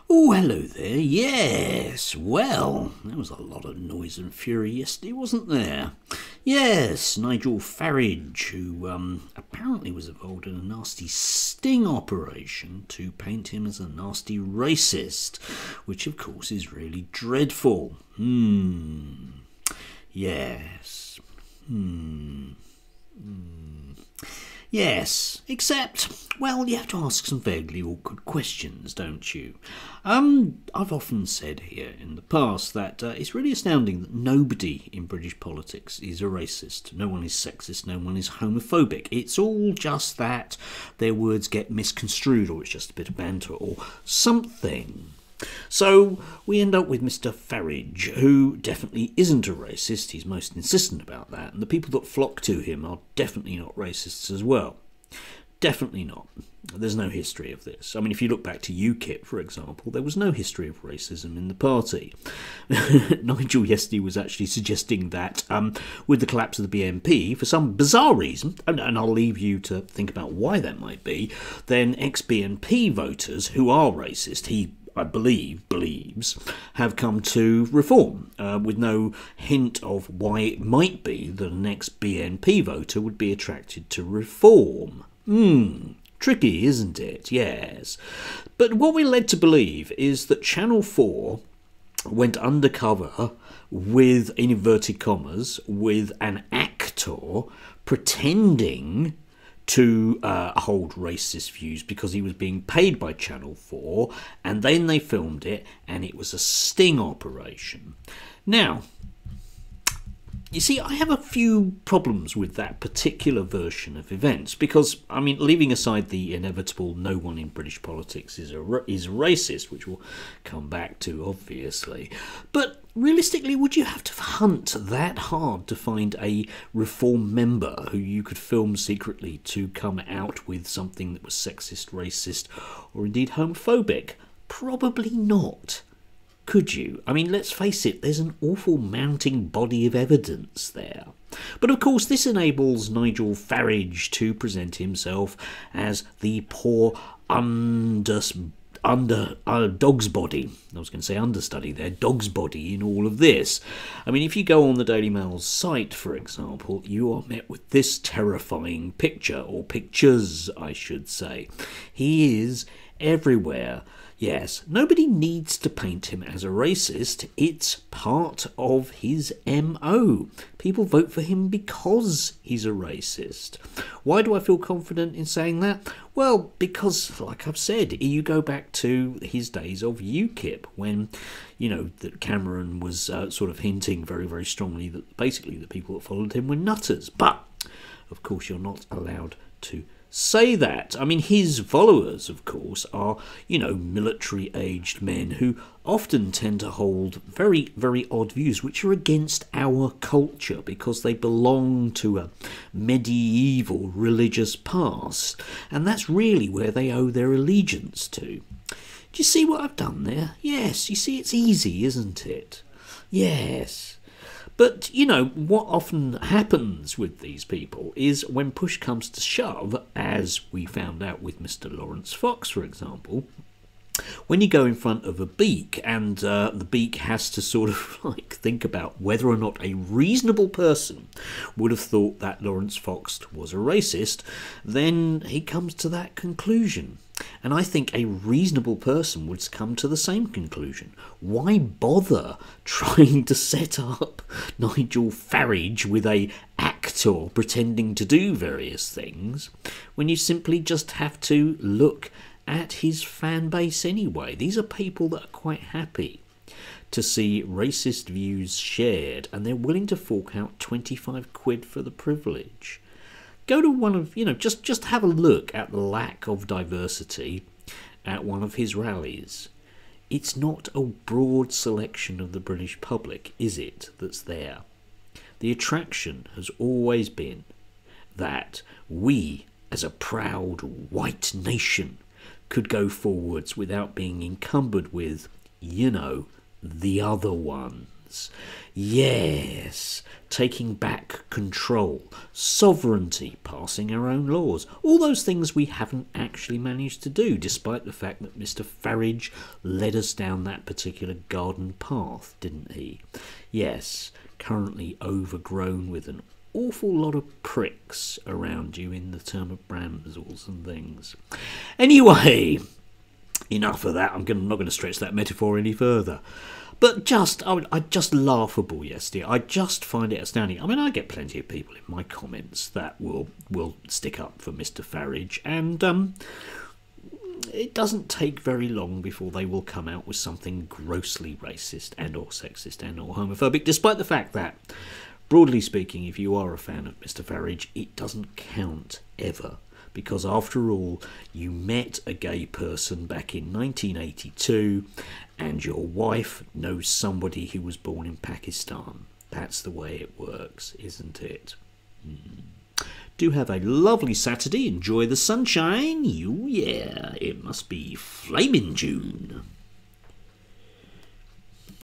Oh, hello there. Yes, well, there was a lot of noise and fury yesterday, wasn't there? Yes, Nigel Farage, who apparently was involved in a nasty sting operation to paint him as a nasty racist, which of course is really dreadful. Yes. Yes, except, well, you have to ask some vaguely awkward questions, don't you? I've often said here in the past that it's really astounding that nobody in British politics is a racist. No one is sexist, no one is homophobic. It's all just that their words get misconstrued, or it's just a bit of banter or something. So we end up with Mr. Farage, who definitely isn't a racist. He's most insistent about that, and the people that flock to him are definitely not racists as well. Definitely not. There's no history of this. I mean, if you look back to UKIP, for example, there was no history of racism in the party. Nigel yesterday was actually suggesting that with the collapse of the BNP, for some bizarre reason, and I'll leave you to think about why that might be, then ex-BNP voters who are racist, I believes, have come to reform, with no hint of why it might be that an ex-BNP voter would be attracted to reform. Tricky, isn't it? Yes. But what we're led to believe is that Channel 4 went undercover with, in inverted commas, with an actor pretending to hold racist views because he was being paid by Channel 4, and then they filmed it and it was a sting operation. Now, you see, I have a few problems with that particular version of events because, I mean, leaving aside the inevitable no one in British politics is a racist, which we'll come back to, obviously, but realistically, would you have to hunt that hard to find a Reform member who you could film secretly to come out with something that was sexist, racist, or indeed homophobic? Probably not. Could you? I mean, let's face it, there's an awful mounting body of evidence there. But of course, this enables Nigel Farage to present himself as the poor dog's body. I was going to say understudy there, dog's body in all of this. I mean, if you go on the Daily Mail's site, for example, you are met with this terrifying picture, or pictures, I should say. He is everywhere. Yes, nobody needs to paint him as a racist. It's part of his MO. People vote for him because he's a racist. Why do I feel confident in saying that? Well, because, like I've said, you go back to his days of UKIP when, you know, that Cameron was sort of hinting very, very strongly that basically the people that followed him were nutters. But, of course, you're not allowed to say that. I mean, his followers, of course, are, you know, military-aged men who often tend to hold very, very odd views which are against our culture because they belong to a medieval religious past, and that's really where they owe their allegiance to. Do you see what I've done there? Yes, you see, it's easy, isn't it? Yes. But, you know, what often happens with these people is when push comes to shove, as we found out with Mr. Lawrence Fox, for example, when you go in front of a beak and the beak has to sort of like think about whether or not a reasonable person would have thought that Lawrence Fox was a racist, then he comes to that conclusion. And I think a reasonable person would come to the same conclusion. Why bother trying to set up Nigel Farage with a actor pretending to do various things when you simply just have to look at his fan base anyway? These are people that are quite happy to see racist views shared, and they're willing to fork out 25 quid for the privilege. Go to one of, you know, just have a look at the lack of diversity at one of his rallies. It's not a broad selection of the British public, is it, that's there? The attraction has always been that we, as a proud white nation, could go forwards without being encumbered with, you know, the other ones. rights. Yes, taking back control, sovereignty, passing our own laws. All those things we haven't actually managed to do, despite the fact that Mr. Farage led us down that particular garden path, didn't he? Yes, currently overgrown with an awful lot of pricks around you in the term of brambles and things. Anyway, enough of that. I'm not going to stretch that metaphor any further. But just laughable yesterday. I just find it astounding. I mean, I get plenty of people in my comments that will stick up for Mr. Farage, and it doesn't take very long before they will come out with something grossly racist and or sexist and or homophobic, despite the fact that, broadly speaking, if you are a fan of Mr. Farage, it doesn't count ever. Because after all, you met a gay person back in 1982 and your wife knows somebody who was born in Pakistan. That's the way it works, isn't it? Do have a lovely Saturday. Enjoy the sunshine. Yeah, it must be flaming June.